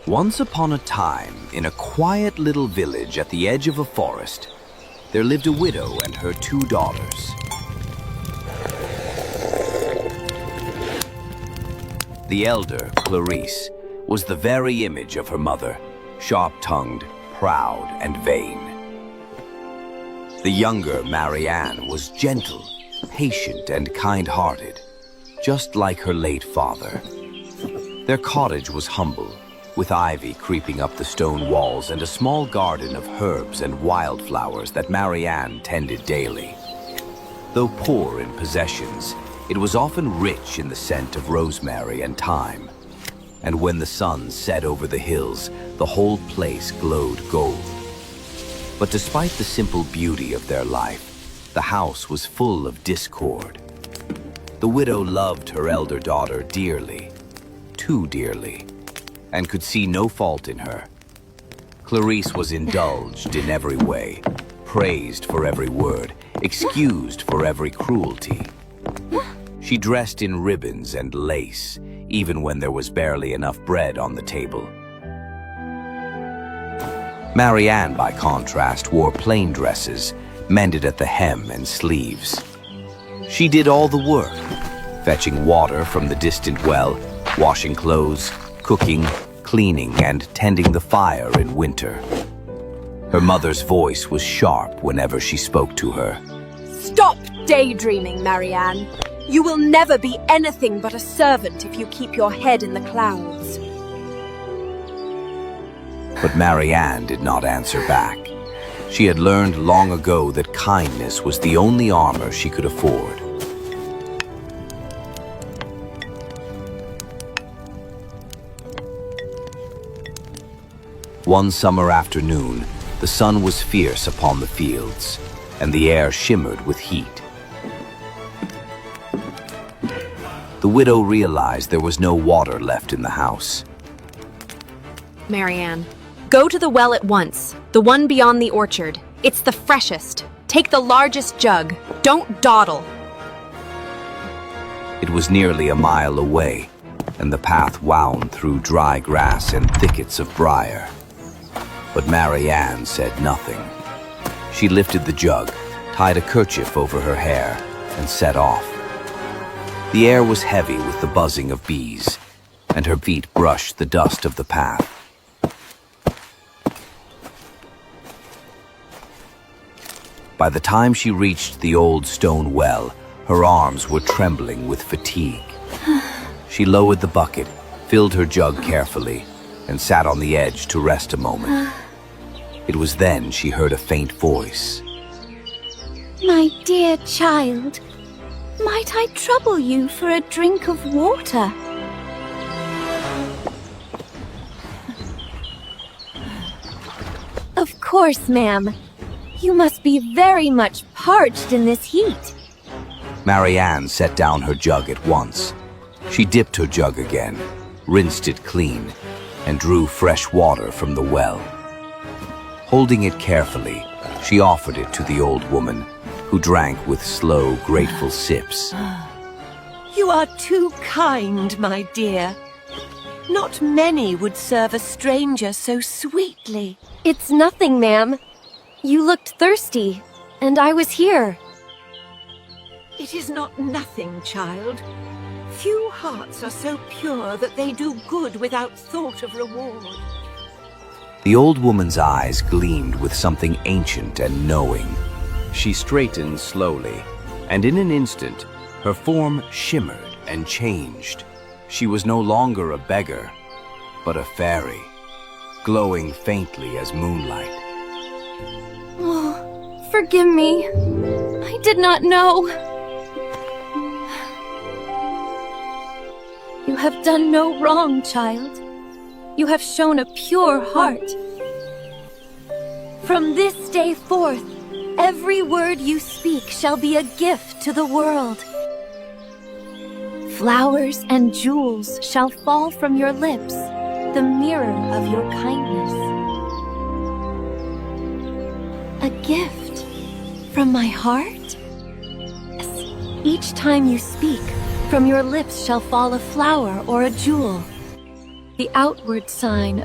Once upon a time, in a quiet little village at the edge of a forest, there lived a widow and her 2 daughters. The elder, Clarice, was the very image of her mother, sharp-tongued, proud, and vain. The younger, Marianne, was gentle, patient, and kind-hearted, just like her late father. Their cottage was humble, with ivy creeping up the stone walls and a small garden of herbs and wildflowers that Marianne tended daily. Though poor in possessions, it was often rich in the scent of rosemary and thyme. And when the sun set over the hills, the whole place glowed gold. But despite the simple beauty of their life, the house was full of discord. The widow loved her elder daughter dearly, too dearly, and could see no fault in her. Clarice was indulged in every way, praised for every word, excused for every cruelty. She dressed in ribbons and lace, even when there was barely enough bread on the table. Marianne, by contrast, wore plain dresses, mended at the hem and sleeves. She did all the work, fetching water from the distant well, washing clothes, cooking, cleaning, and tending the fire in winter. Her mother's voice was sharp whenever she spoke to her. Stop daydreaming, Marianne. You will never be anything but a servant if you keep your head in the clouds. But Marianne did not answer back. She had learned long ago that kindness was the only armor she could afford. One summer afternoon, the sun was fierce upon the fields, and the air shimmered with heat. The widow realized there was no water left in the house. Marianne, go to the well at once, the one beyond the orchard. It's the freshest. Take the largest jug. Don't dawdle. It was nearly a mile away, and the path wound through dry grass and thickets of briar. But Marianne said nothing. She lifted the jug, tied a kerchief over her hair, and set off. The air was heavy with the buzzing of bees, and her feet brushed the dust of the path. By the time she reached the old stone well, her arms were trembling with fatigue. She lowered the bucket, filled her jug carefully, and sat on the edge to rest a moment. It was then she heard a faint voice. My dear child, might I trouble you for a drink of water? Of course, ma'am. You must be very much parched in this heat. Marianne set down her jug at once. She dipped her jug again, rinsed it clean, and drew fresh water from the well. Holding it carefully, she offered it to the old woman, who drank with slow, grateful sips. You are too kind, my dear. Not many would serve a stranger so sweetly. It's nothing, ma'am. You looked thirsty, and I was here. It is not nothing, child. Few hearts are so pure that they do good without thought of reward. The old woman's eyes gleamed with something ancient and knowing. She straightened slowly, and in an instant, her form shimmered and changed. She was no longer a beggar, but a fairy, glowing faintly as moonlight. Oh, forgive me. I did not know. You have done no wrong, child. You have shown a pure heart. From this day forth, every word you speak shall be a gift to the world. Flowers and jewels shall fall from your lips, the mirror of your kindness. A gift from my heart? Yes, each time you speak, from your lips shall fall a flower or a jewel, the outward sign